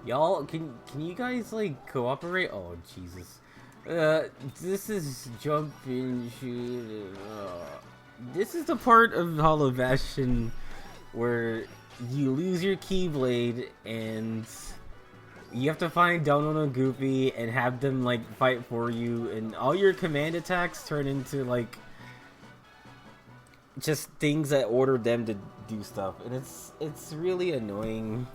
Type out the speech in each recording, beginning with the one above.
Y'all, can you guys like cooperate? Oh Jesus. This is jump into. This is the part of Hollow Bastion where you lose your Keyblade and you have to find Donald and Goofy and have them like fight for you, and all your command attacks turn into like just things that order them to do stuff, and it's really annoying.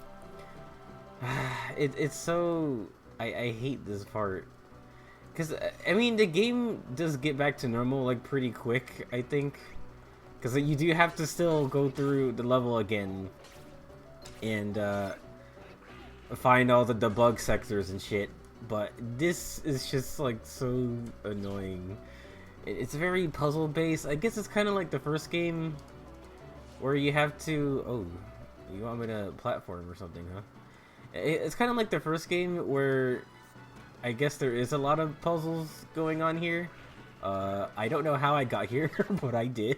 It's so I hate this part because I mean the game does get back to normal like pretty quick, I think, because you do have to still go through the level again and find all the debug sectors and shit, but this is just like so annoying. It's very puzzle based. I guess it's kind of like the first game where you have to... Oh, you want me to platform or something, huh? It's kind of like the first game where I guess there is a lot of puzzles going on here. I don't know how I got here, but I did.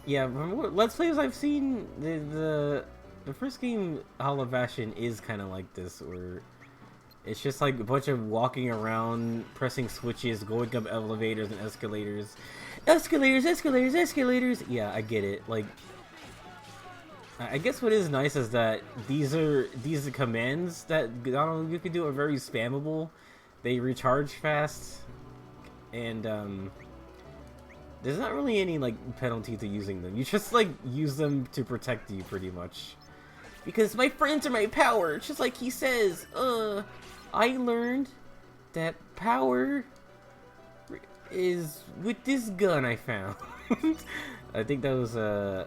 Yeah, from what Let's Plays I've seen, the first game, Hollow Bastion, is kind of like this, where it's just like a bunch of walking around, pressing switches, going up elevators and escalators. Escalators, escalators, escalators! Yeah, I get it. Like, I guess what is nice is that these commands that you can do are very spammable. They recharge fast, and there's not really any like penalty to using them. You just like use them to protect you pretty much. Because my friends are my power, just like he says. I learned that power is with this gun I found. I think that was a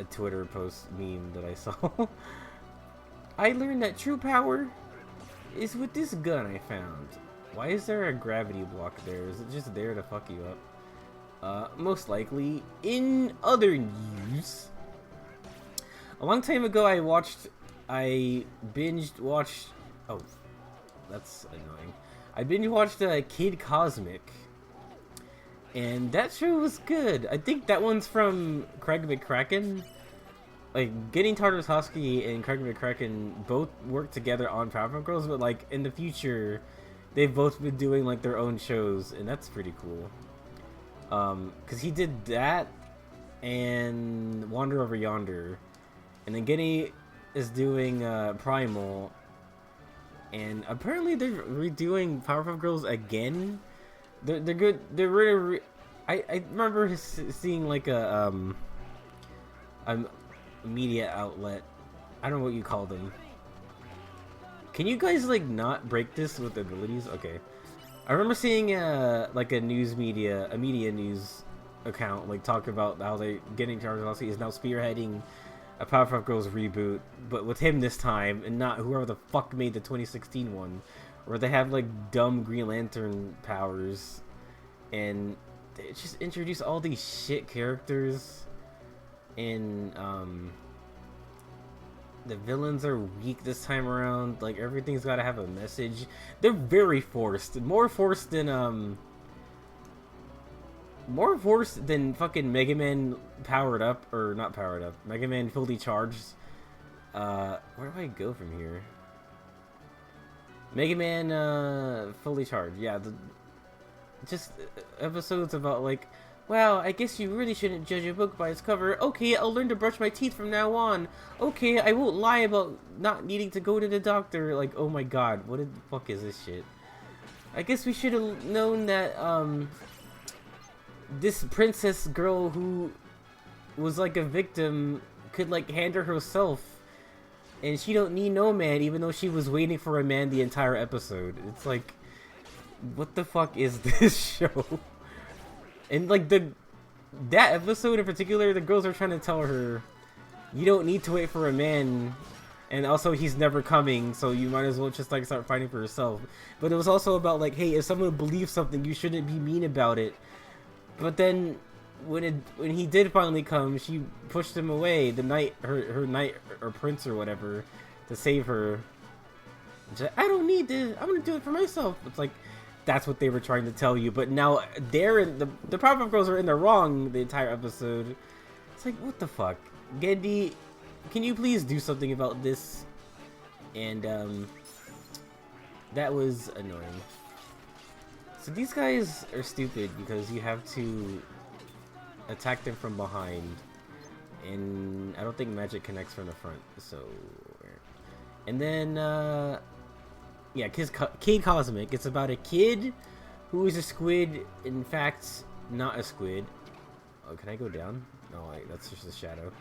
Twitter post meme that I saw. I learned that true power is with this gun I found. Why is there a gravity block there? Is it just there to fuck you up? Most likely. In other news, a long time ago I binged watched. Oh, that's annoying. I binge watched Kid Cosmic, and that show was good. I think that one's from Craig McCracken. Like, Getting Tartakovsky and Craig McCracken both work together on Powerpuff Girls, but like in the future, they've both been doing like their own shows, and that's pretty cool. Cause he did that and Wander Over Yonder, and then Getty is doing Primal, and apparently they're redoing Powerpuff Girls again. They're good. They're really. I remember seeing like a media outlet. I don't know what you call them. Can you guys like not break this with abilities? Okay. I remember seeing like a media news account like talk about how they Getting Tartakovsky is now spearheading a Powerpuff Girls reboot, but with him this time, and not whoever the fuck made the 2016 one, where they have like dumb Green Lantern powers, and they just introduce all these shit characters, and the villains are weak this time around. Like, everything's got to have a message. They're very forced, more forced than fucking Mega Man powered up, or not powered up, Mega Man fully charged. Where do I go from here? Mega Man fully charged. Yeah, just episodes about like, wow, I guess you really shouldn't judge a book by its cover. Okay, I'll learn to brush my teeth from now on. Okay, I won't lie about not needing to go to the doctor. Like, oh my god, what the fuck is this shit? I guess we should have known that this princess girl who was like a victim could like handle herself, and she don't need no man, even though she was waiting for a man the entire episode. It's like, what the fuck is this show? And like that episode in particular, the girls are trying to tell her, you don't need to wait for a man, and also he's never coming, so you might as well just like start fighting for yourself. But it was also about like, hey, if someone believes something, you shouldn't be mean about it. But then when he did finally come, she pushed him away, the knight, her knight or prince or whatever, to save her. She's like, I don't need this, I'm gonna do it for myself. It's like, that's what they were trying to tell you, but now they're in the Powerpuff Girls are in the wrong the entire episode. It's like, what the fuck? Gendy can you please do something about this? And that was annoying. So these guys are stupid because you have to attack them from behind, and I don't think magic connects from the front. So, and then yeah, Kid Cosmic. It's about a kid who is a squid. In fact, not a squid. Oh, can I go down? No, that's just a shadow.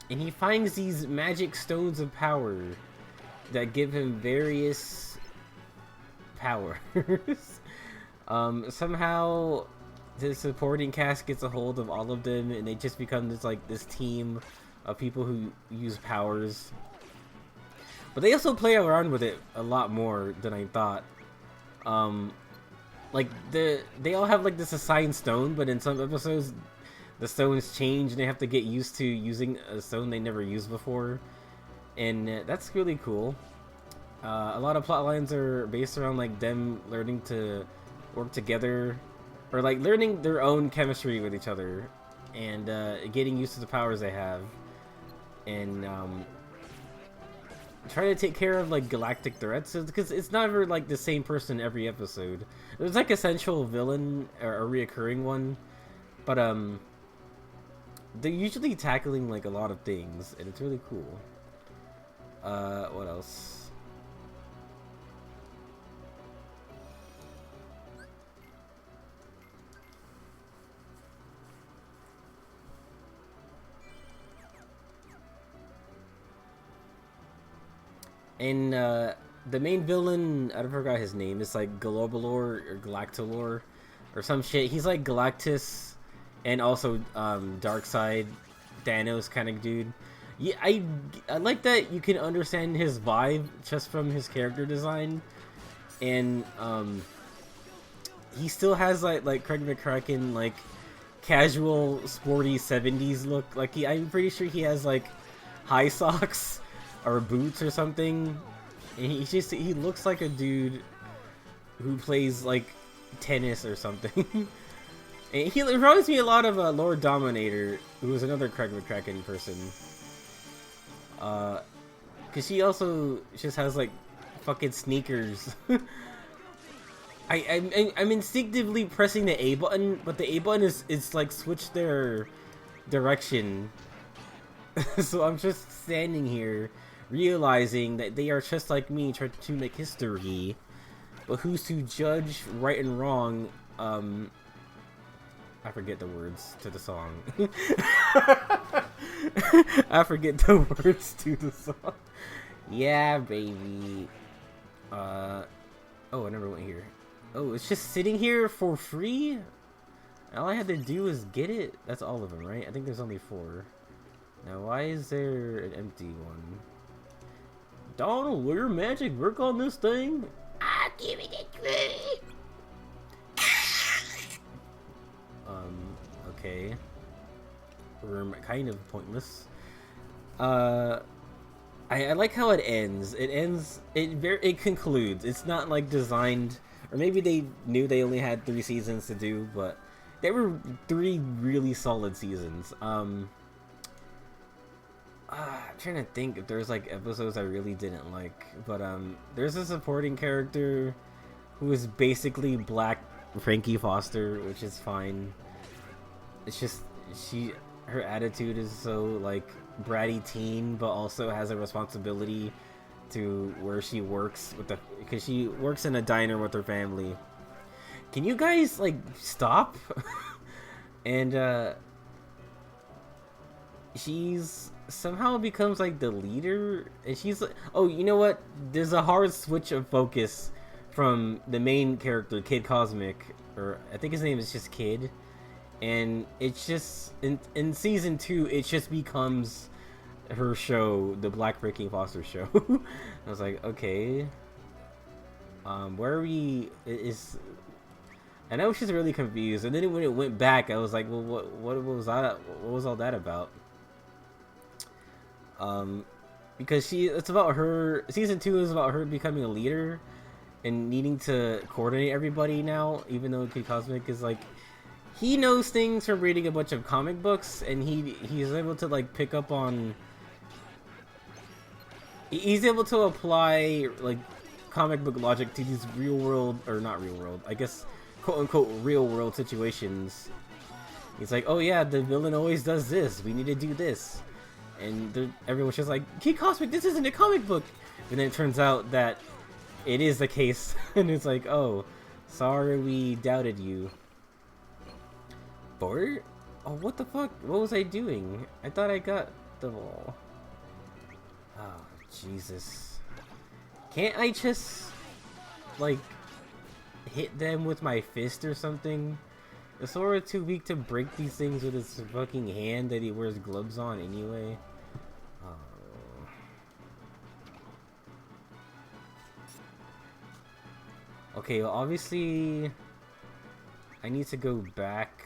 And he finds these magic stones of power that give him various powers. Somehow the supporting cast gets a hold of all of them, and they just become this team of people who use powers. But they also play around with it a lot more than I thought. Like they all have like this assigned stone, but in some episodes the stones change and they have to get used to using a stone they never used before, and that's really cool. A lot of plot lines are based around like them learning to work together, or like learning their own chemistry with each other, and getting used to the powers they have, and trying to take care of like galactic threats, because it's never like the same person every episode. There's like a central villain or a reoccurring one, but they're usually tackling like a lot of things, and it's really cool. What else? And the main villain, I forgot his name. It's like Globalor or Galactalor or some shit. He's like Galactus and also Darkseid, Thanos kind of dude. Yeah, I like that you can understand his vibe just from his character design, and he still has like Craig McCracken like casual sporty 70s look. Like I'm pretty sure he has like high socks or boots or something. And he looks like a dude who plays like tennis or something. And he reminds me a lot of Lord Dominator, who was another Craig McCracken person. Cause she also just has like fucking sneakers. I'm instinctively pressing the A button, but the A button is like switched their direction. So I'm just standing here realizing that they are just like me, trying to make history. But who's to judge right and wrong? I forget the words to the song. I forget the words to the song. Yeah, baby. Oh, I never went here. Oh, it's just sitting here for free? All I had to do was get it? That's all of them, right? I think there's only 4. Now, why is there an empty one? Donald, will your magic work on this thing? I'll give it a try. Okay. We're kind of pointless. I like how it ends. It concludes. It's not like designed, or maybe they knew they only had 3 seasons to do, but there were 3 really solid seasons. I'm trying to think if there's like episodes I really didn't like, but there's a supporting character who is basically Black Frankie Foster, which is fine. It's just her attitude is so like bratty teen, but also has a responsibility to where she works because she works in a diner with her family. Can you guys like stop? And she's somehow becomes like the leader, and she's like, oh, you know what? There's a hard switch of focus from the main character, Kid Cosmic, or I think his name is just Kid. And it's just in season 2, it just becomes her show, the Black Frankie Foster show. I was like, okay, where are we? And I was just really confused. And then when it went back, I was like, well, what was that? What was all that about? Because it's about her. Season 2 is about her becoming a leader and needing to coordinate everybody now. Even though Kid Cosmic is like, he knows things from reading a bunch of comic books, and he's able to like pick up on. He's able to apply like comic book logic to these real world, or not real world, I guess, quote unquote real world situations. He's like, oh yeah, the villain always does this. We need to do this, and everyone's just like, Kid Cosmic, this isn't a comic book. And then it turns out that it is the case, and it's like, oh, sorry, we doubted you. Bored? Oh, what the fuck? What was I doing? I thought I got the ball. Oh, Jesus. Can't I just, like, hit them with my fist or something? Is Sora too weak to break these things with his fucking hand that he wears gloves on anyway? Oh. Okay, well, obviously, I need to go back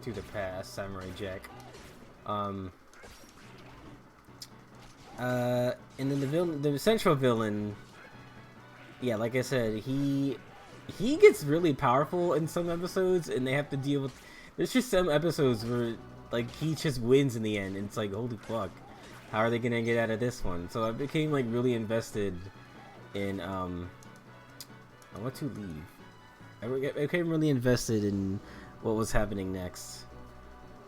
to the past, Samurai Jack. And then the central villain, yeah, like I said, he gets really powerful in some episodes, and they have to deal with. There's just some episodes where like he just wins in the end, and it's like, holy fuck, how are they gonna get out of this one? So I became like really invested in I want to leave. I became really invested in what was happening next,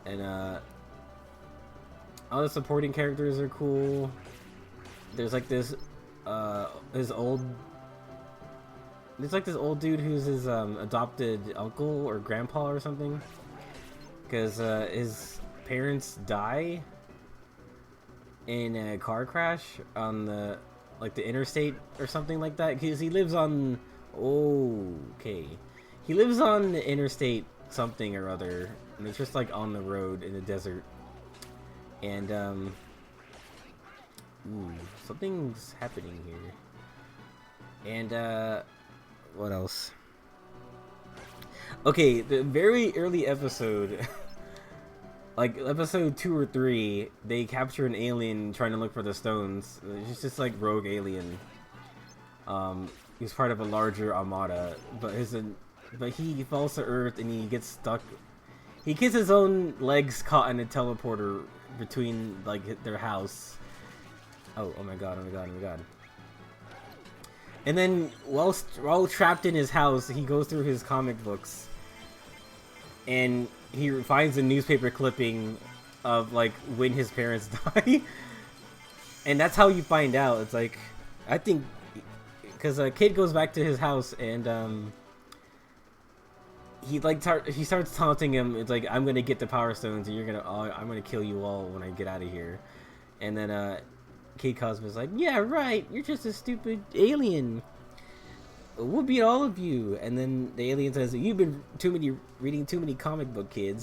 and all the supporting characters are cool. There's like this there's like this old dude who's his adopted uncle or grandpa or something, because his parents die in a car crash on the interstate or something like that, because he lives on he lives on the interstate something or other, and it's just like on the road in the desert, and something's happening here. And what else? Okay, the very early episode like episode 2 or 3, they capture an alien trying to look for the stones. It's just like rogue alien. He's part of a larger armada, but he falls to Earth and he gets stuck. He gets his own legs caught in a teleporter between like their house. Oh my god. And then while trapped in his house, he goes through his comic books and he finds a newspaper clipping of like when his parents die. And that's how you find out. It's like, I think because a kid goes back to his house and he starts taunting him. It's like, I'm gonna get the power stones and I'm gonna kill you all when I get out of here. And then Kid Cosmo's like, yeah, right, you're just a stupid alien. We'll beat all of you. And then the alien says, you've been reading too many comic book kid.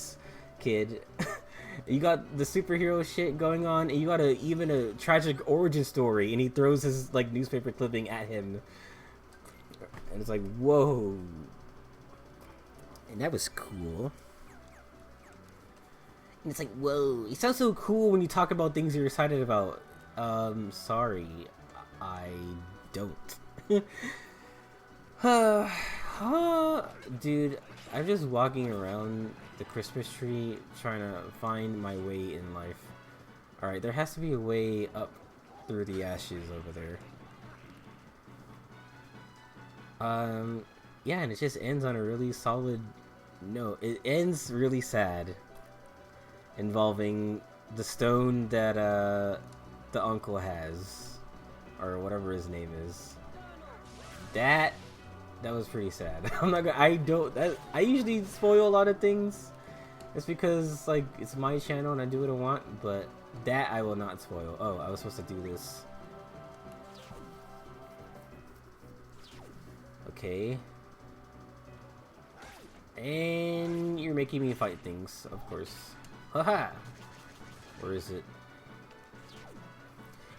You got the superhero shit going on, and you got even a tragic origin story. And he throws his like newspaper clipping at him, and it's like, whoa. And that was cool. And it's like, whoa, it sounds so cool when you talk about things you're excited about. Sorry, I don't. Dude, I'm just walking around the Christmas tree trying to find my way in life. Alright, there has to be a way up through the ashes over there. Yeah, and it just ends on a really solid note. It ends really sad, involving the stone that the uncle has, or whatever his name is. That was pretty sad. I usually spoil a lot of things. It's because like it's my channel and I do what I want, but that I will not spoil. Oh, I was supposed to do this. Okay. And you're making me fight things, of course. Haha! Where is it?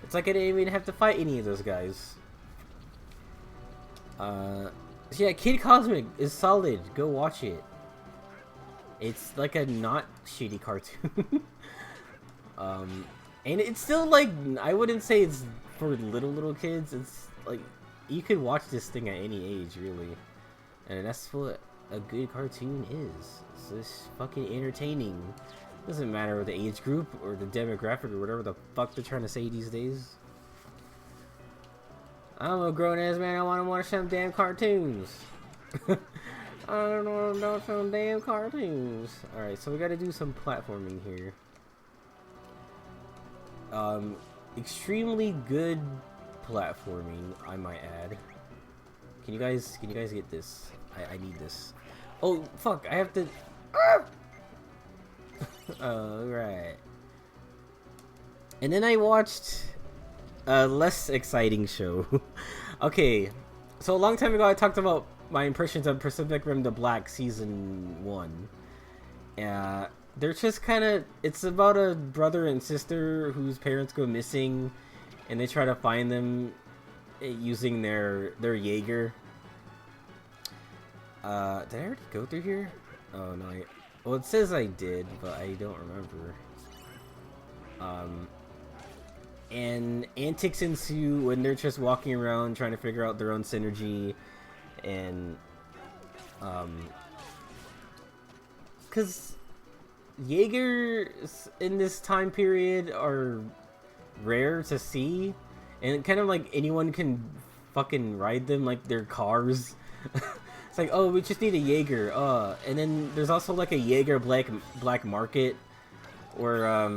It's like I didn't even have to fight any of those guys. So yeah, Kid Cosmic is solid. Go watch it. It's like a not shitty cartoon. And it's still like, I wouldn't say it's for little kids. It's like, you could watch this thing at any age, really. And that's what a good cartoon is. It's just fucking entertaining. Doesn't matter the age group or the demographic or whatever the fuck they're trying to say these days. I'm a grown ass man. I want to watch some damn cartoons. I don't want to watch some damn cartoons. All right, so we got to do some platforming here. Extremely good platforming, I might add. Can you guys get this? I need this. Oh fuck! I have to. Alright. And then I watched a less exciting show. Okay, so a long time ago I talked about my impressions of Pacific Rim: The Black Season 1. They're just kind of... It's about a brother and sister whose parents go missing, and they try to find them using their Jaeger. Did I already go through here? Oh no, well, it says I did, but I don't remember. And antics ensue when they're just walking around trying to figure out their own synergy, and because Jaegers in this time period are rare to see, and kind of like anyone can fucking ride them like they're cars. It's like, oh, we just need a Jaeger. And then there's also like a Jaeger black market where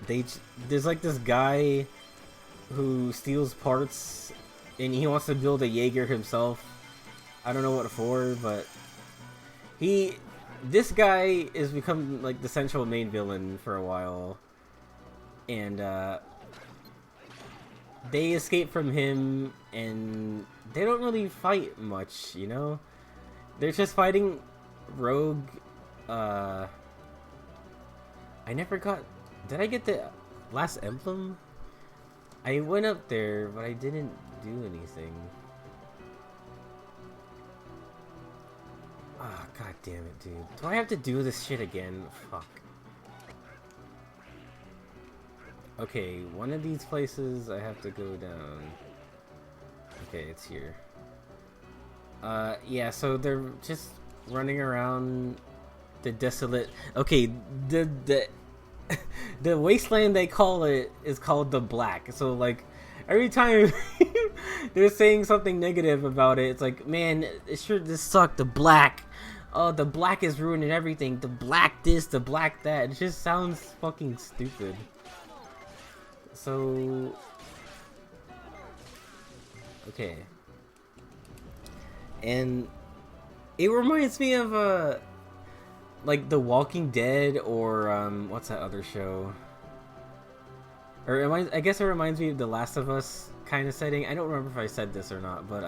there's like this guy who steals parts and he wants to build a Jaeger himself. I don't know what for, but this guy has become like the central main villain for a while, and they escape from him, and they don't really fight much, you know? They're just fighting rogue. I never got... Did I get the last emblem? I went up there, but I didn't do anything. Ah, god damn it, dude. Do I have to do this shit again? Fuck. Okay, one of these places I have to go down. Okay, it's here. Yeah, so they're just running around the desolate... Okay, the the wasteland they call it is called the Black. So, like, every time they're saying something negative about it, it's like, man, it sure this sucked, the Black. Oh, the Black is ruining everything. The Black this, the Black that. It just sounds fucking stupid. So... Okay. And it reminds me of like The Walking Dead, or what's that other show? Or I guess it reminds me of The Last of Us kind of setting. I don't remember if I said this or not, but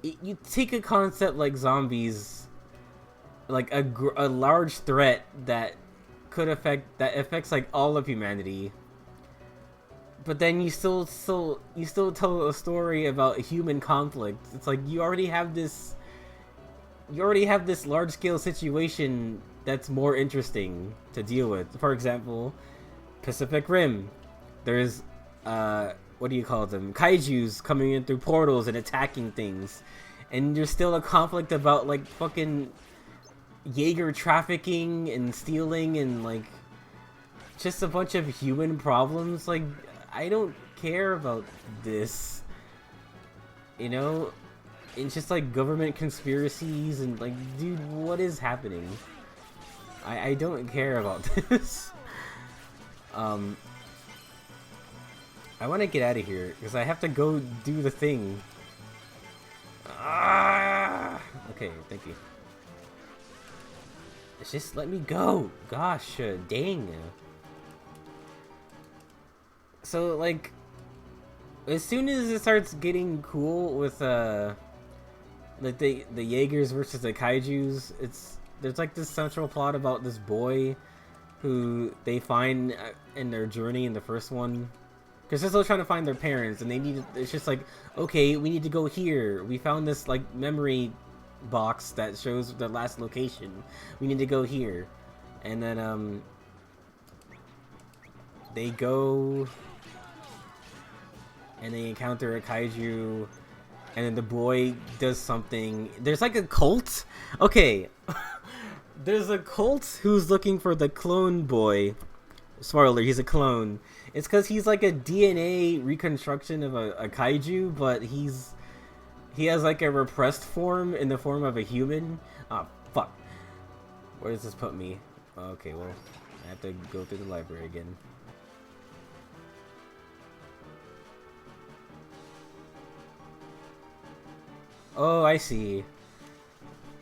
you take a concept like zombies, like a large threat that affects like all of humanity. But then you still tell a story about human conflict. It's like you already have this large scale situation that's more interesting to deal with. For example, Pacific Rim. There's what do you call them? Kaijus coming in through portals and attacking things. And there's still a conflict about like fucking Jaeger trafficking and stealing and like just a bunch of human problems. Like, I don't care about this, you know? It's just like government conspiracies and like, dude, what is happening? I don't care about this. I want to get out of here because I have to go do the thing. Okay, thank you. Just let me go. Gosh, dang. So, like, as soon as it starts getting cool with, like, the Jaegers versus the Kaijus, there's, like, this central plot about this boy who they find in their journey in the first one. Because they're still trying to find their parents, and it's just like, okay, we need to go here. We found this, like, memory box that shows the last location. We need to go here. And then, they go... and they encounter a kaiju, and then the boy does something. There's like a cult. Okay, there's a cult who's looking for the clone boy. Spoiler, he's a clone. It's because he's like a DNA reconstruction of a kaiju, but he has like a repressed form in the form of a human. Ah, fuck. Where does this put me? Okay, well, I have to go through the library again. Oh, I see.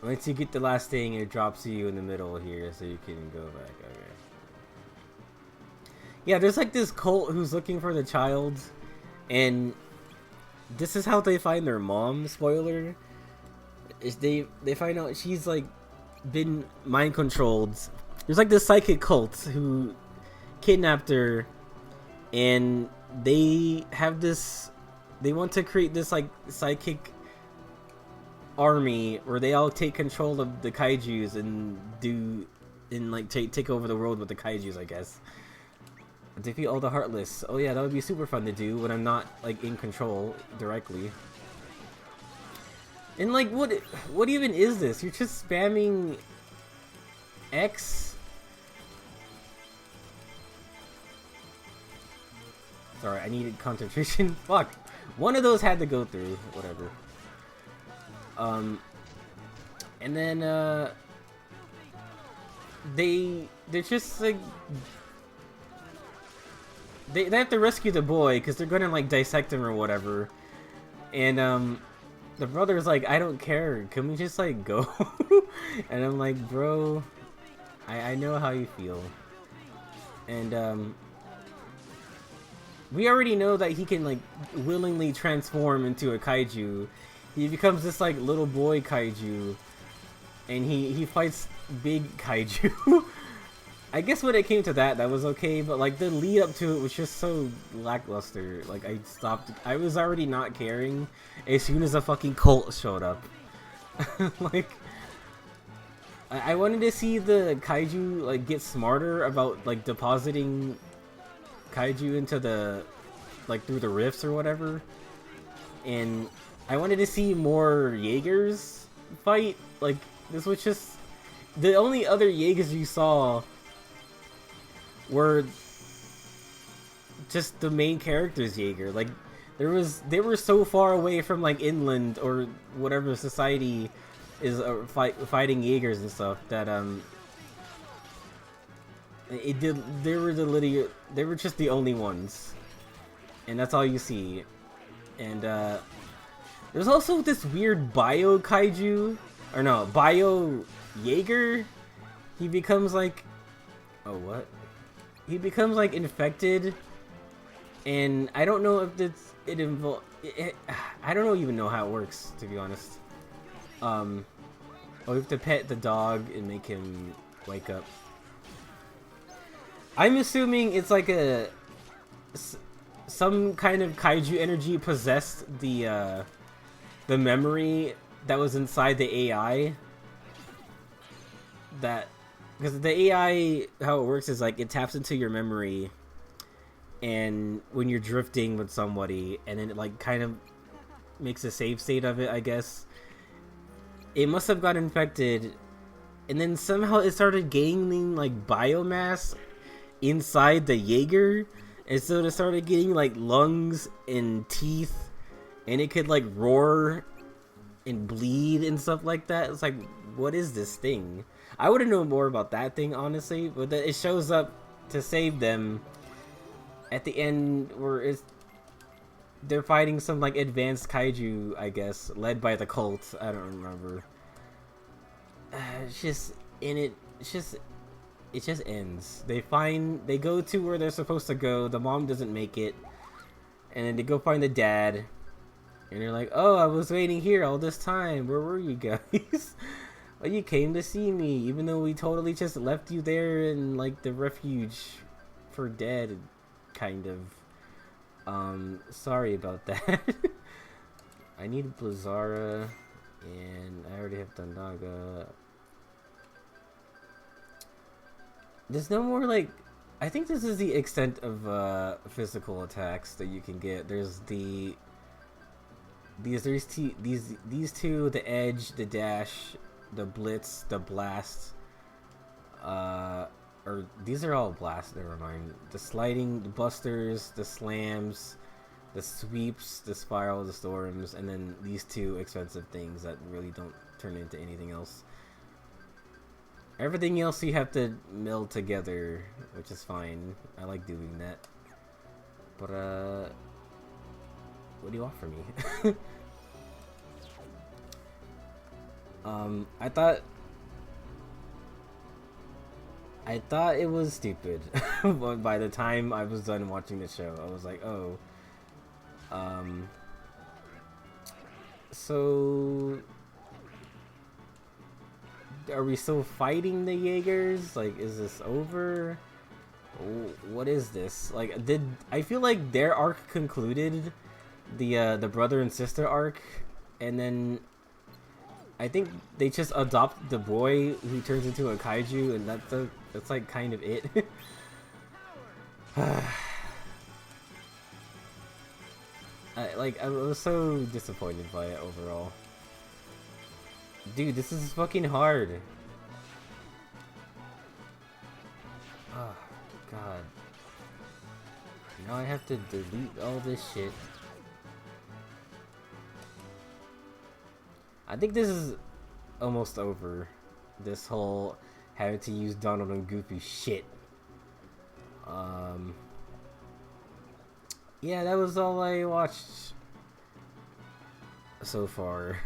Once you get the last thing, it drops you in the middle here, so you can go back. Okay. Yeah, there's like this cult who's looking for the child, and this is how they find their mom. Spoiler: is they find out she's like been mind controlled. There's like this psychic cult who kidnapped her, and they have this. They want to create this like psychic army where they all take control of the kaijus and like take over the world with the kaijus, I guess. Defeat all the Heartless. Oh yeah, that would be super fun to do when I'm not like in control directly. And like, what even is this? You're just spamming X. Sorry, I needed concentration. Fuck, one of those had to go through. Whatever. And then they're just like. They have to rescue the boy because they're gonna like dissect him or whatever, and the brother's like, I don't care, can we just like go? And I'm like, bro, I know how you feel, and we already know that he can like willingly transform into a kaiju. He becomes this like little boy kaiju, and he fights big kaiju. I guess when it came to that was okay, but like the lead up to it was just so lackluster. Like I stopped. I was already not caring as soon as a fucking cult showed up. Like I wanted to see the kaiju like get smarter about like depositing kaiju into the like through the rifts or whatever, and I wanted to see more Jaegers fight. Like this was just the only other Jaegers you saw were just the main character's Jaeger. Like they were so far away from like inland or whatever society is fighting Jaegers and stuff that they were just the only ones, and that's all you see. And there's also this weird bio kaiju, or no, bio Jaeger. He becomes like, oh what? He becomes like infected, and I don't know if I don't even know how it works, to be honest. Oh, we have to pet the dog and make him wake up. I'm assuming it's like some kind of kaiju energy possessed the memory that was inside the AI. Because the AI, how it works is like it taps into your memory, and when you're drifting with somebody, and then it like kind of makes a save state of it, I guess. It must have got infected, and then somehow it started gaining like biomass inside the Jaeger, and so it started getting like lungs and teeth, and it could like roar and bleed and stuff like that. It's like, what is this thing? I would have known more about that thing, honestly, but it shows up to save them at the end where they're fighting some like advanced kaiju, I guess, led by the cult. I don't remember. It's just it just ends. They go to where they're supposed to go. The mom doesn't make it, and then they go find the dad, and they're like, "Oh, I was waiting here all this time. Where were you guys?" Well, you came to see me, even though we totally just left you there in like the refuge for dead, kind of. Sorry about that. I need Blizzara, and I already have Dandaga. There's no more like, I think this is the extent of physical attacks that you can get. There's the these two, the edge, the dash, the blitz, the blast, or these are all blast, never mind. The sliding, the busters, the slams, the sweeps, the spiral, the storms, and then these two expensive things that really don't turn into anything else. Everything else you have to meld together, which is fine. I like doing that. But what do you want from me? I thought it was stupid, but by the time I was done watching the show, I was like, oh, so are we still fighting the Jaegers? Like, is this over? What is this? Like, I feel like their arc concluded, the brother and sister arc, and then I think they just adopt the boy who turns into a kaiju, and that's like kind of it. I was so disappointed by it overall. Dude, this is fucking hard. Oh, God. Now I have to delete all this shit. I think this is almost over. This whole having to use Donald and Goofy shit. Yeah, that was all I watched so far.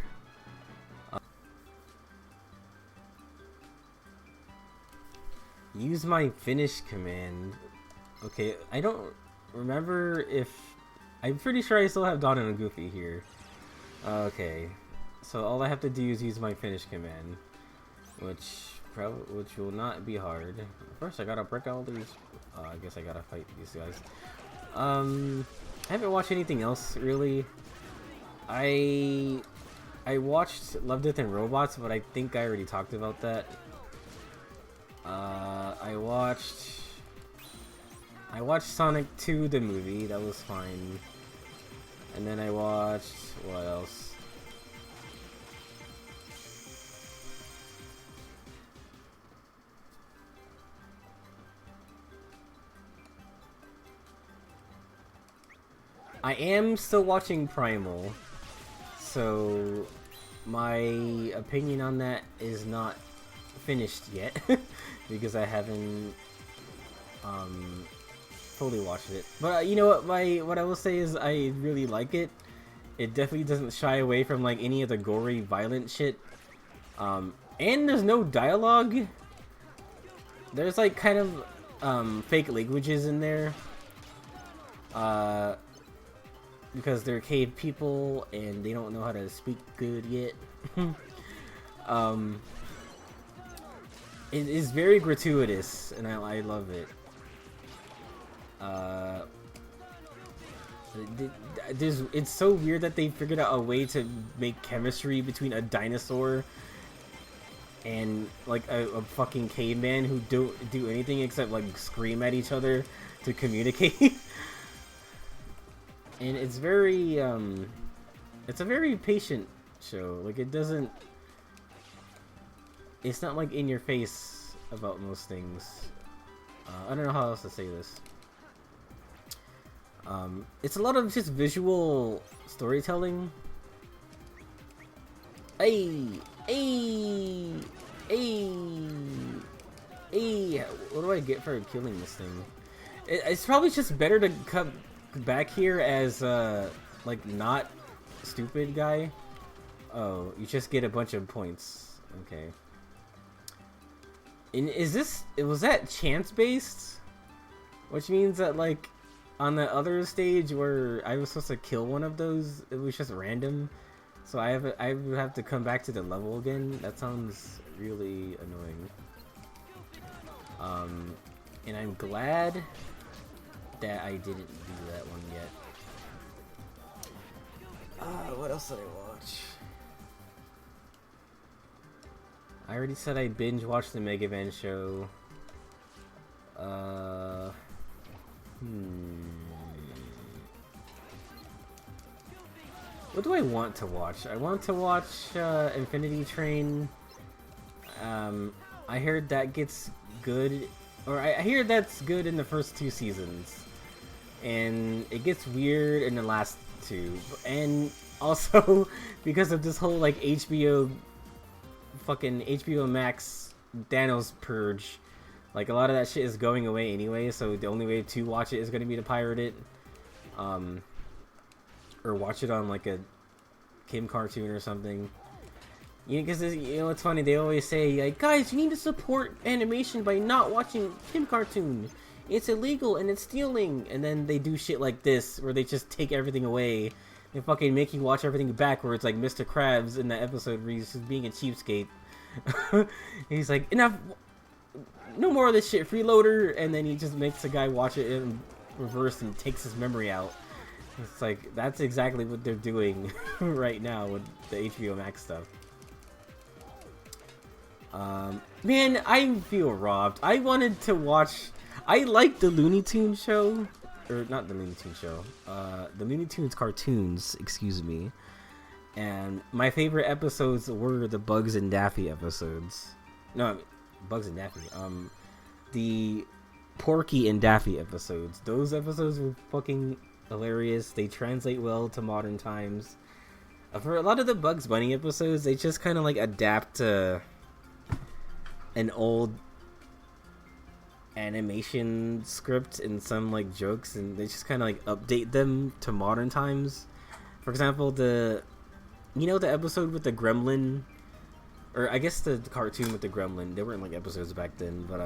Use my finish command. Okay, I don't remember if... I'm pretty sure I still have Donald and Goofy here. Okay, so all I have to do is use my finish command, which will not be hard. First, I gotta break all these. I guess I gotta fight these guys. I haven't watched anything else really. I watched Love, Death, and Robots, but I think I already talked about that. I watched Sonic 2 the movie, that was fine. And then I watched what else? I am still watching Primal, so my opinion on that is not finished yet because I haven't fully watched it. But you know what? What I will say is I really like it. It definitely doesn't shy away from like any of the gory, violent shit. And there's no dialogue. There's like kind of fake languages in there. Because they're cave people and they don't know how to speak good yet. It is very gratuitous and I love it. It's so weird that they figured out a way to make chemistry between a dinosaur and like a fucking caveman who don't do anything except like scream at each other to communicate. And it's very it's a very patient show. Like it's not like in your face about most things. I don't know how else to say this. It's a lot of just visual storytelling. Hey! What do I get for killing this thing? It's probably just better to come back here as like not stupid guy. Oh, you just get a bunch of points. Okay. And was that chance based? Which means that like on the other stage where I was supposed to kill one of those, it was just random. So I would have to come back to the level again. That sounds really annoying. And I'm glad that I didn't do that one yet. What else did I watch? I already said I binge watched the Mega Man show. What do I want to watch? I want to watch Infinity Train. I heard that gets good, or I hear that's good in the first 2 seasons, and it gets weird in the last 2. And also because of this whole like fucking HBO Max Thanos purge, like a lot of that shit is going away anyway. So the only way to watch it is going to be to pirate it, or watch it on like a Kim cartoon or something. You know, because you know it's funny. They always say like, guys, you need to support animation by not watching Kim cartoon. It's illegal and it's stealing. And then they do shit like this where they just take everything away and fucking make you watch everything backwards, like Mr. Krabs in that episode where he's just being a cheapskate. He's like, enough, no more of this shit, freeloader, and then he just makes the guy watch it in reverse and takes his memory out. It's like, that's exactly what they're doing right now with the HBO Max stuff. Man, I feel robbed. I wanted to watch... I like the Looney Tunes show. Or, not the Looney Tunes show. The Looney Tunes cartoons, excuse me. And my favorite episodes were the Bugs and Daffy episodes. No, Bugs and Daffy. The Porky and Daffy episodes. Those episodes were fucking hilarious. They translate well to modern times. For a lot of the Bugs Bunny episodes, they just kind of like adapt to an old animation script and some like jokes, and they just kind of like update them to modern times. For example, the episode with the gremlin, or I guess the cartoon with the gremlin, they weren't like episodes back then, but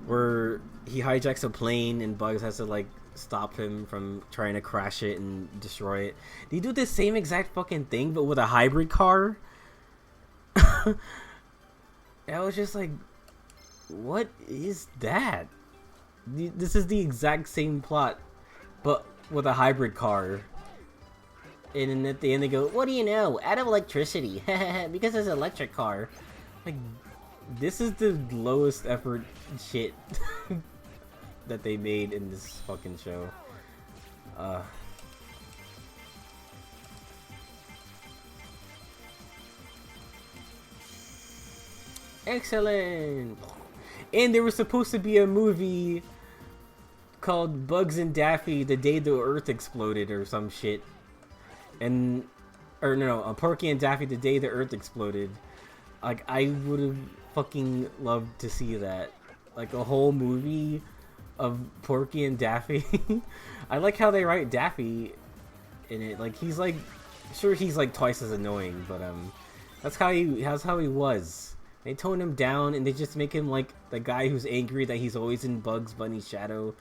where he hijacks a plane and Bugs has to like stop him from trying to crash it and destroy it. They do the same exact fucking thing but with a hybrid car. I was just like, what is that? This is the exact same plot, but with a hybrid car. And then at the end they go, what do you know? Out of electricity. Because it's an electric car. Like, this is the lowest effort shit that they made in this fucking show. Excellent! And there was supposed to be a movie called Bugs and Daffy The Day the Earth Exploded or some shit. Porky and Daffy The Day the Earth Exploded. Like, I would have fucking loved to see that. Like, a whole movie of Porky and Daffy. I like how they write Daffy in it. Like, he's like, sure he's like twice as annoying, but that's how he was. They tone him down and they just make him like the guy who's angry that he's always in Bugs Bunny's shadow,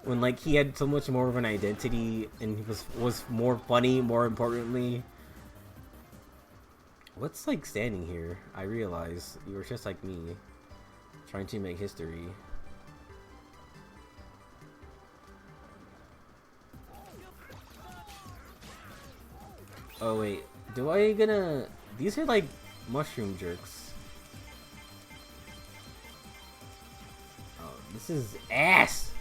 when like he had so much more of an identity and he was more funny, more importantly. What's like standing here? I realize you were just like me, trying to make history. Oh wait, these are like mushroom jerks. This is ass.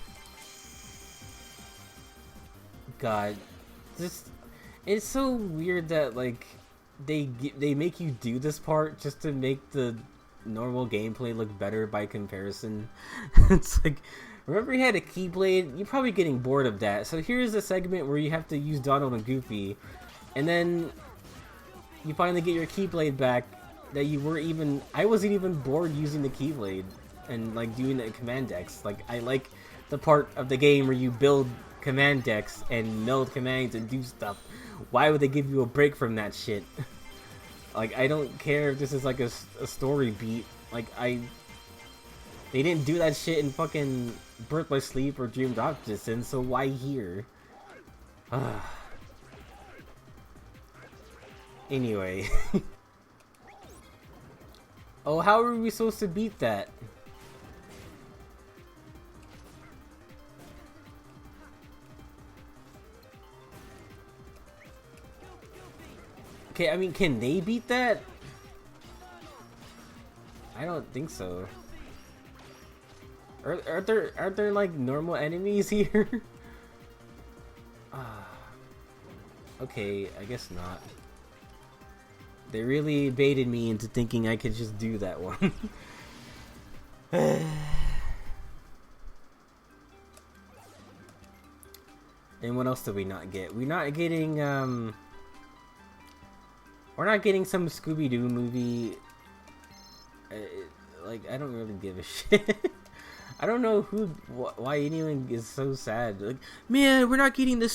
God, it's so weird that like they make you do this part just to make the normal gameplay look better by comparison. It's like, remember you had a Keyblade? You're probably getting bored of that. So here's a segment where you have to use Donald and Goofy, and then you finally get your Keyblade back. That I wasn't even bored using the Keyblade and like doing the command decks. Like, I like the part of the game where you build command decks and know commands and do stuff. Why would they give you a break from that shit? Like, I don't care if this is like a story beat. Like, they didn't do that shit in fucking Birth by Sleep or Dream Drop Distance, so why here? Anyway. Oh, how are we supposed to beat that? Okay, I mean, can they beat that? I don't think so. Aren't there like normal enemies here? Okay, I guess not. They really baited me into thinking I could just do that one. And what else did we not get? We're not getting some Scooby-Doo movie. Like, I don't really give a shit. I don't know why anyone is so sad. Like, man, we're not getting the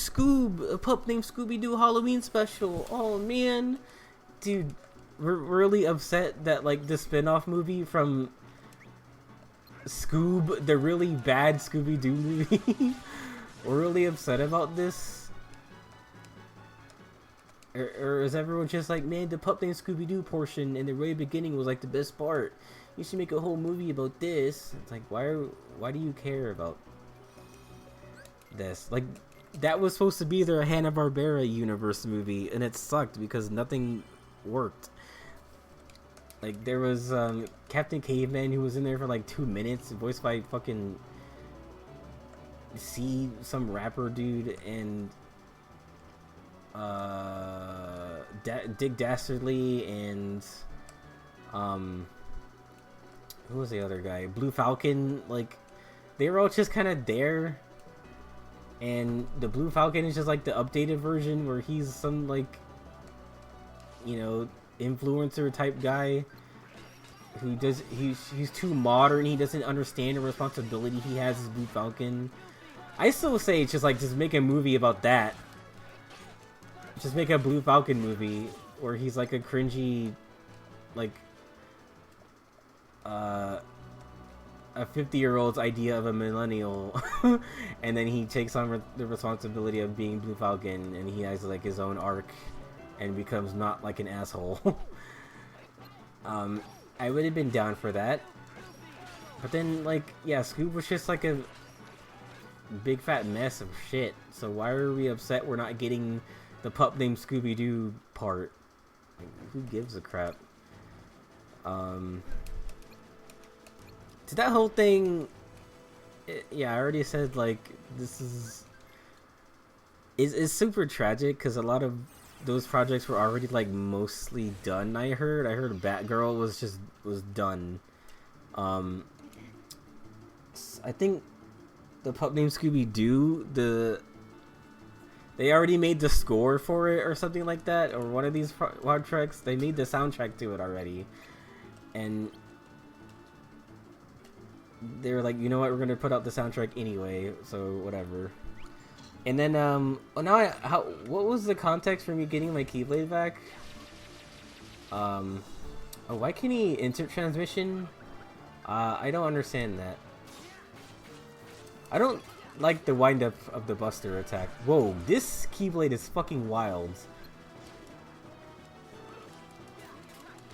a pup named Scooby-Doo Halloween special. Oh man, dude, we're really upset that like the spin-off movie from Scoob, the really bad Scooby-Doo movie. We're really upset about this. Or is everyone just like, man, the pup named Scooby-Doo portion in the very beginning was like the best part. You should make a whole movie about this. It's like, why do you care about this? Like, that was supposed to be their Hanna-Barbera universe movie, and it sucked because nothing worked. Like, there was Captain Caveman who was in there for like 2 minutes, voiced by fucking some rapper dude, and Dick Dastardly, and who was the other guy? Blue Falcon. Like, they were all just kind of there, and the Blue Falcon is just like the updated version where he's some like, you know, influencer type guy who he's too modern. He doesn't understand the responsibility he has as Blue Falcon. I still say it's just like, just make a movie about that. Just make a Blue Falcon movie where he's like a cringy, like, a 50-year-old's idea of a millennial, and then he takes on the responsibility of being Blue Falcon, and he has like his own arc and becomes not like an asshole. I would have been down for that, but then like, yeah, Scoob was just like a big fat mess of shit. So why are we upset we're not getting the pup named Scooby-Doo part? Like, who gives a crap? To that whole thing, yeah, I already said, like, this is super tragic because a lot of those projects were already like mostly done. I heard Batgirl was done. I think the pup named Scooby-Doo, they already made the score for it or something like that, or one of these tracks. They made the soundtrack to it already, and they were like, you know what, we're gonna put out the soundtrack anyway, so whatever. And then what was the context for me getting my Keyblade back? Why can't he insert transmission? I don't understand that. I don't like the wind up of the Buster attack. Whoa, this Keyblade is fucking wild.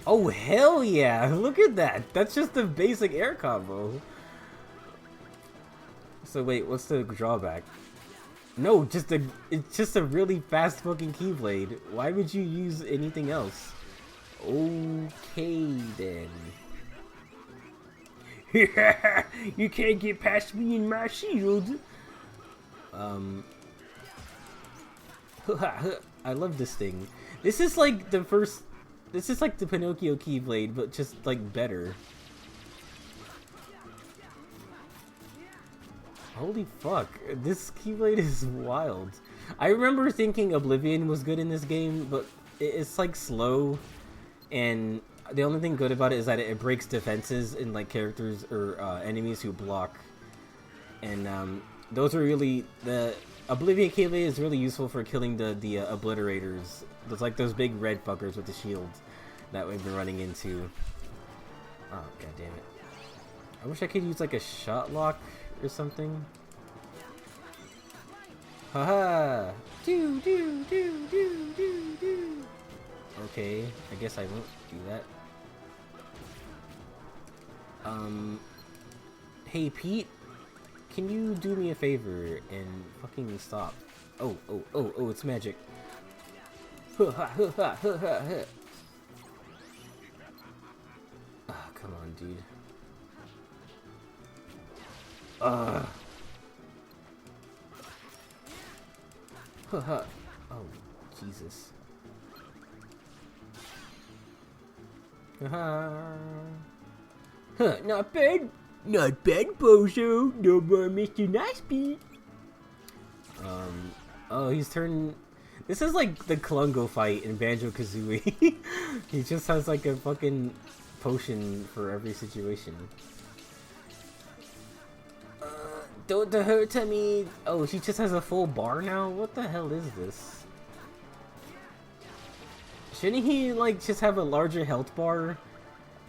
Oh hell yeah! Look at that. That's just the basic air combo. So wait, what's the drawback? No, it's just a really fast fucking Keyblade. Why would you use anything else? Okay then. You can't get past me in my shield. I love this thing. This is like the Pinocchio Keyblade, but just like better. Holy fuck, this Keyblade is wild. I remember thinking Oblivion was good in this game, but it's like slow, and the only thing good about it is that it breaks defenses in like characters or enemies who block. And those are really, the Oblivion Keyblade is really useful for killing the obliterators. There's like those big red fuckers with the shields that we've been running into. Oh god damn it! I wish I could use like a shot lock or something. Haha! Do do do do do do. Okay, I guess I won't do that. Hey Pete, can you do me a favor and fucking stop? Oh, it's magic. Ah, come on, dude. Oh, Jesus. Huh, not bad. Not bad, Bozo. No more Mr. Nicebeat. Oh, he's turned... This is like the Klungo fight in Banjo-Kazooie. He just has like a fucking potion for every situation. Don't hurt me. Oh, he just has a full bar now? What the hell is this? Shouldn't he like just have a larger health bar?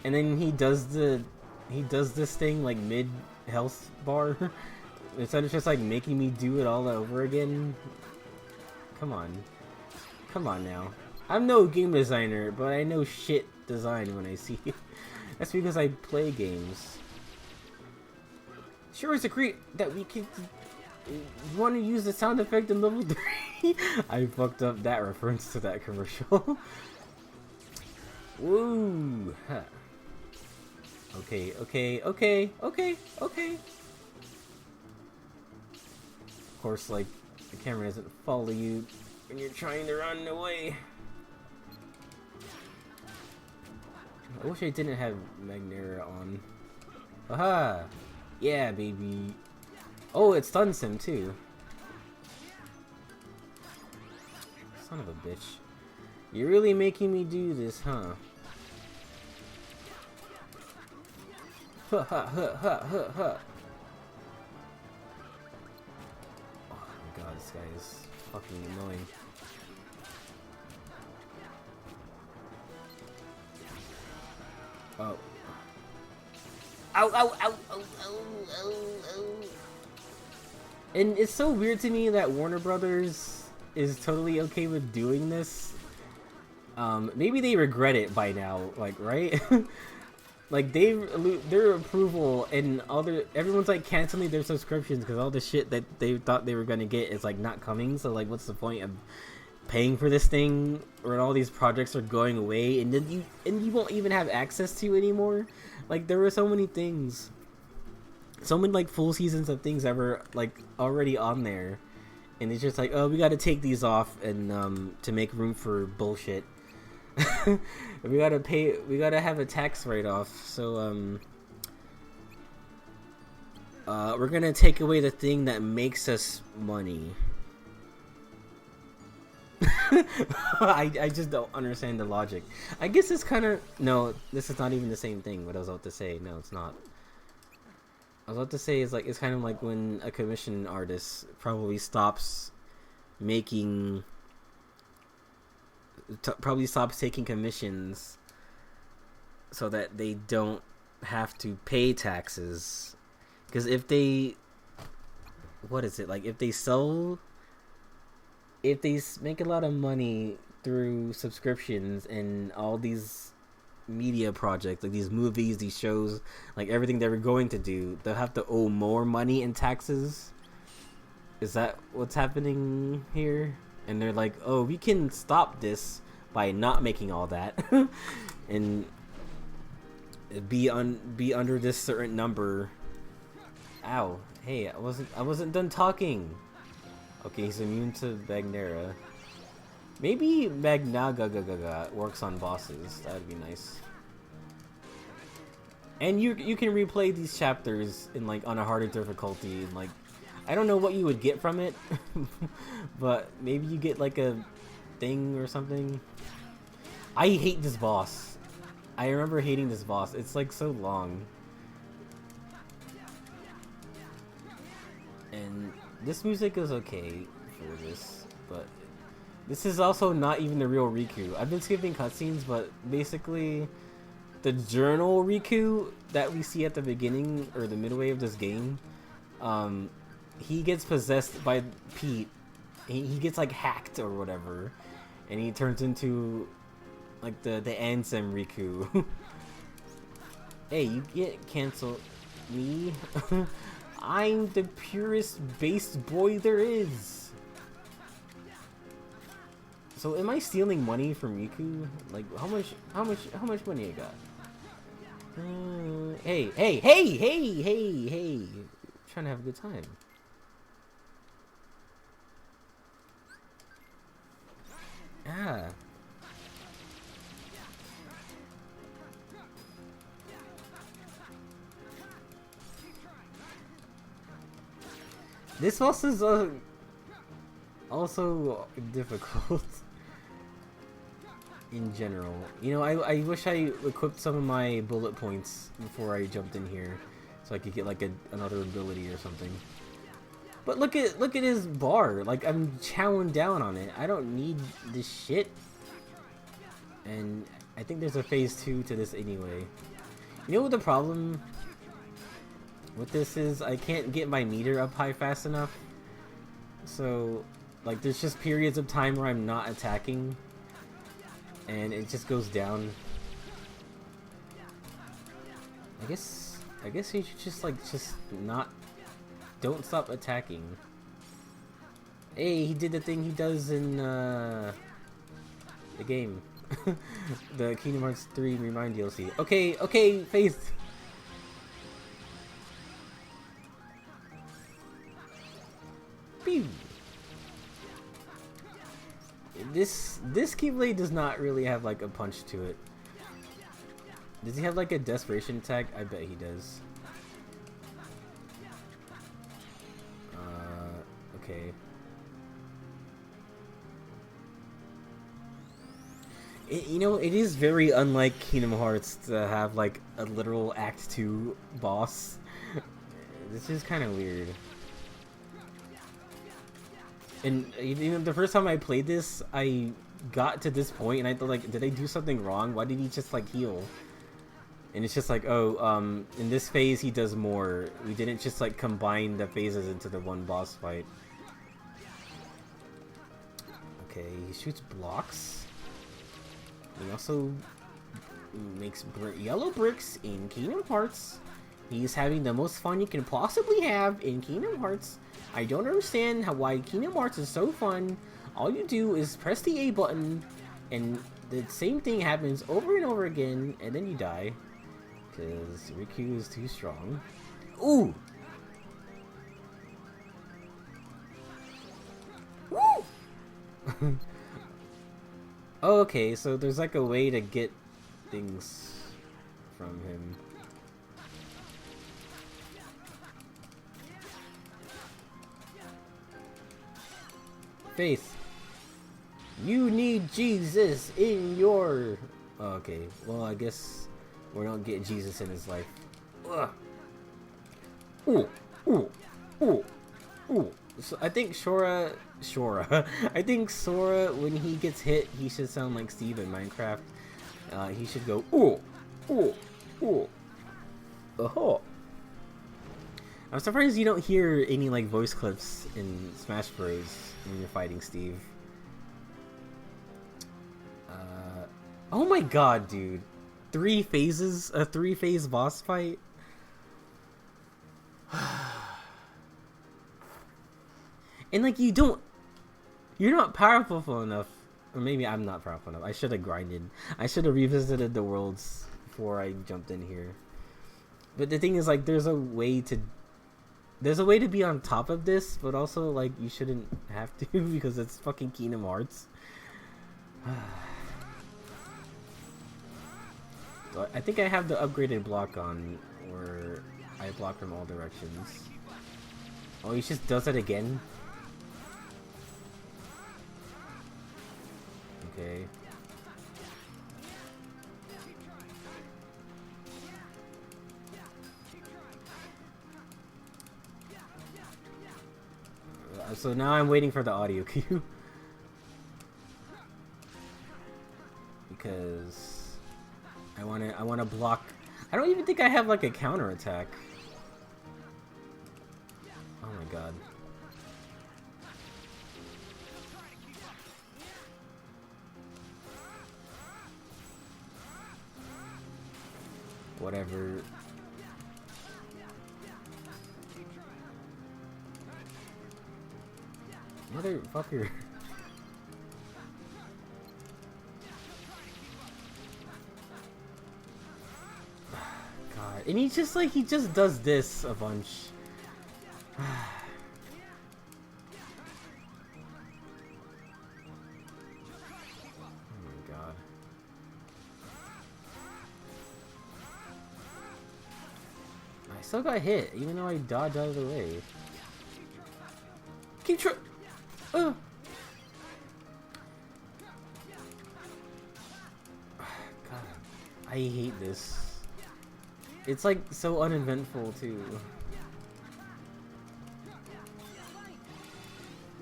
And then he does this thing like mid health bar? Instead of just like making me do it all over again? Come on. Come on now. I'm no game designer, but I know shit design when I see it. That's because I play games. Sure, it's a great that we can... You want to use the sound effect in level 3? I fucked up that reference to that commercial. Woo! Huh. Okay. Of course, like, the camera doesn't follow you when you're trying to run away. I wish I didn't have Magnera on. Aha! Yeah, baby. Oh, it stuns him too. Son of a bitch. You're really making me do this, huh? Ha ha ha ha ha ha. Oh my god, this guy is fucking annoying. Oh. Ow, ow, ow, ow, ow, ow, ow. And it's so weird to me that Warner Brothers is totally okay with doing this. Maybe they regret it by now, like, right? Like, their approval and everyone's like canceling their subscriptions because all the shit that they thought they were gonna get is like not coming. So like, what's the point of paying for this thing when all these projects are going away and then you won't even have access to anymore? Like, there were so many things, so many like full seasons of things that were like already on there, and it's just like, oh, we got to take these off and to make room for bullshit. we gotta have a tax write-off, so we're gonna take away the thing that makes us money. I just don't understand the logic. I guess it's kind of... No, this is not even the same thing, what I was about to say. No, it's not. I was about to say, it's kind of like when a commission artist probably stops making... probably stops taking commissions so that they don't have to pay taxes. Because if they... What is it? Like, if they make a lot of money through subscriptions and all these media projects, like these movies, these shows, like everything they were going to do, they'll have to owe more money in taxes. Is that what's happening here? And they're like, oh, we can stop this by not making all that and be under this certain number. Ow. Hey, I wasn't done talking. Okay, he's immune to Magnera. Maybe Magnaga works on bosses. That'd be nice. And you can replay these chapters in like on a harder difficulty, and like I don't know what you would get from it, but maybe you get like a thing or something. I hate this boss. I remember hating this boss. It's like so long. And this music is okay for this, but this is also not even the real Riku. I've been skipping cutscenes, but basically the journal Riku that we see at the beginning or the midway of this game, he gets possessed by Pete. He gets like hacked or whatever, and he turns into like the Ansem Riku. Hey, you can't cancel me. I'm the purest base boy there is. So am I stealing money from Riku? Like how much money I got? Hey. Trying to have a good time. Ah. This boss is also difficult in general. You know, I wish I equipped some of my bullet points before I jumped in here, so I could get like another ability or something. But look at his bar. Like, I'm chowing down on it. I don't need this shit. And I think there's a phase 2 to this anyway. You know what the problem with this is? I can't get my meter up high fast enough. So, like, there's just periods of time where I'm not attacking. And it just goes down. I guess you should just not... Don't stop attacking. Hey, he did the thing he does in the game. The Kingdom Hearts 3 Remind DLC. Okay, Faith. Pew. This Keyblade does not really have like a punch to it. Does he have like a desperation attack? I bet he does. Okay. You know, it is very unlike Kingdom Hearts to have like a literal Act 2 boss. This is kind of weird. And you know, the first time I played this, I got to this point and I thought, like, did I do something wrong? Why did he just like heal? And it's just like, oh, in this phase he does more. We didn't just like combine the phases into the one boss fight. Okay, he shoots blocks. He also makes yellow bricks in Kingdom Hearts. He's having the most fun you can possibly have in Kingdom Hearts. I don't understand why Kingdom Hearts is so fun. All you do is press the A button, and the same thing happens over and over again, and then you die. Because Riku is too strong. Ooh! Woo! Oh, okay, so there's like a way to get things from him. Faith, you need Jesus in your... Oh, okay, well, I guess we don't get Jesus in his life. Ugh. Ooh, ooh, ooh, ooh. So I think Shora, I think Sora, when he gets hit, he should sound like Steve in Minecraft. He should go, ooh, ooh, ooh, oh. I'm surprised you don't hear any like voice clips in Smash Bros. When you're fighting Steve. Oh my god, dude. 3 phases? A 3-phase boss fight? And like, you're not powerful enough. Or maybe I'm not powerful enough. I should have grinded. I should have revisited the worlds before I jumped in here. But the thing is, like, there's a way to be on top of this, but also, like, you shouldn't have to because it's fucking Kingdom Hearts. I think I have the upgraded block on, where I block from all directions. Oh, he just does it again? Okay. So now I'm waiting for the audio cue. Because I wanna block. I don't even think I have like a counter attack. Oh my god. Whatever. Motherfucker. God. And he just does this a bunch. still got hit, even though I dodged out of the way. Keep trying. God, I hate this. It's like so uneventful too.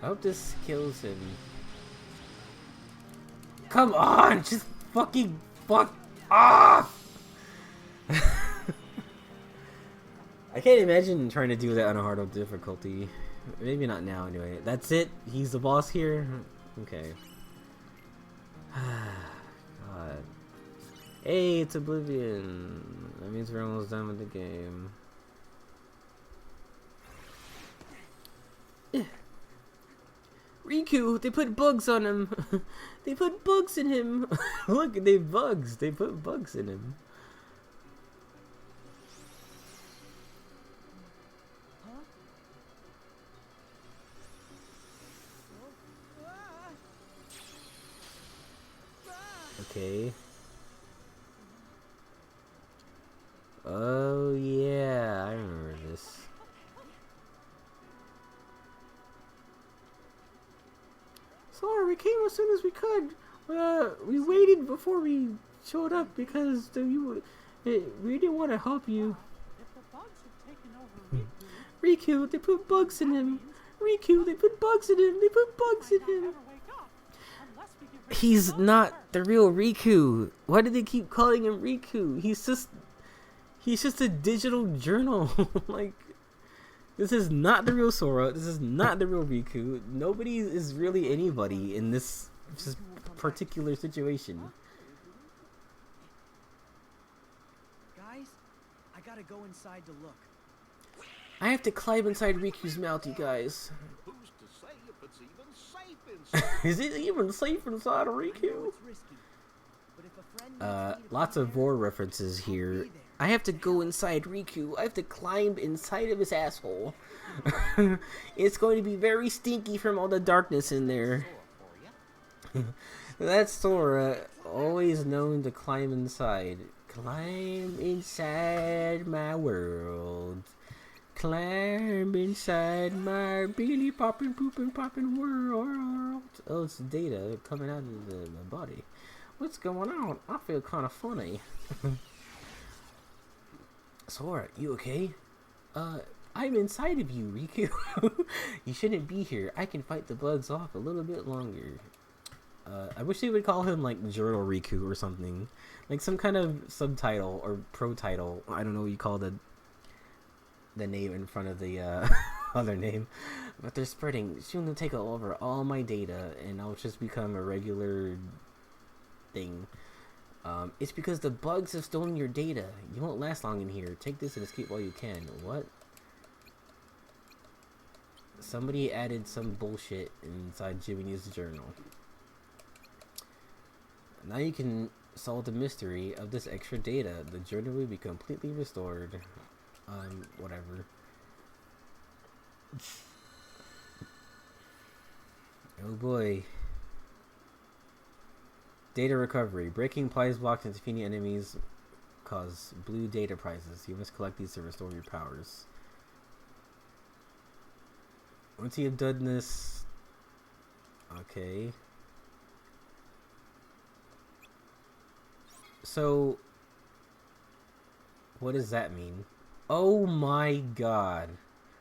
I hope this kills him. Come on, just fucking fuck off! I can't imagine trying to do that on a harder difficulty. Maybe not now anyway. That's it? He's the boss here? Okay. God. Hey, it's Oblivion. That means we're almost done with the game. Riku, they put bugs on him. They put bugs in him. Look, they bugs. They put bugs in him. Okay. Oh yeah, I remember this. Sorry, we came as soon as we could. We waited before we showed up because we didn't want to help you. Riku, they put bugs in him. Riku, they put bugs in him. They put bugs in him. He's not the real Riku. Why do they keep calling him Riku? He's just a digital journal. Like, this is not the real Sora. This is not the real Riku. Nobody is really anybody in this particular situation. Guys, I gotta go inside to look. I have to climb inside Riku's mouth, you guys. Who's to say if it's even safe inside? Is it even safe inside of Riku? Lots of Vor references here. I have to go inside Riku. I have to climb inside of his asshole. It's going to be very stinky from all the darkness in there. That's Sora, always known to climb inside. Climb inside my world. Climb inside my beanie poppin' poopin' poppin' world. Oh, it's data coming out of my body. What's going on? I feel kind of funny. Sora, you okay? I'm inside of you, Riku. You shouldn't be here. I can fight the bugs off a little bit longer. I wish they would call him like Journal Riku or something. Like some kind of subtitle or pro title. I don't know what you call the name in front of the other name. But they're spreading. Soon they'll take over all my data and I'll just become a regular thing. It's because the bugs have stolen your data. You won't last long in here. Take this and escape while you can. What? Somebody added some bullshit inside Jiminy's journal. Now you can solve the mystery of this extra data. The journal will be completely restored. Whatever. Oh boy. Data recovery. Breaking prize blocks and defeating enemies cause blue data prizes. You must collect these to restore your powers. Once you have done this... Okay. So... what does that mean? Oh my god.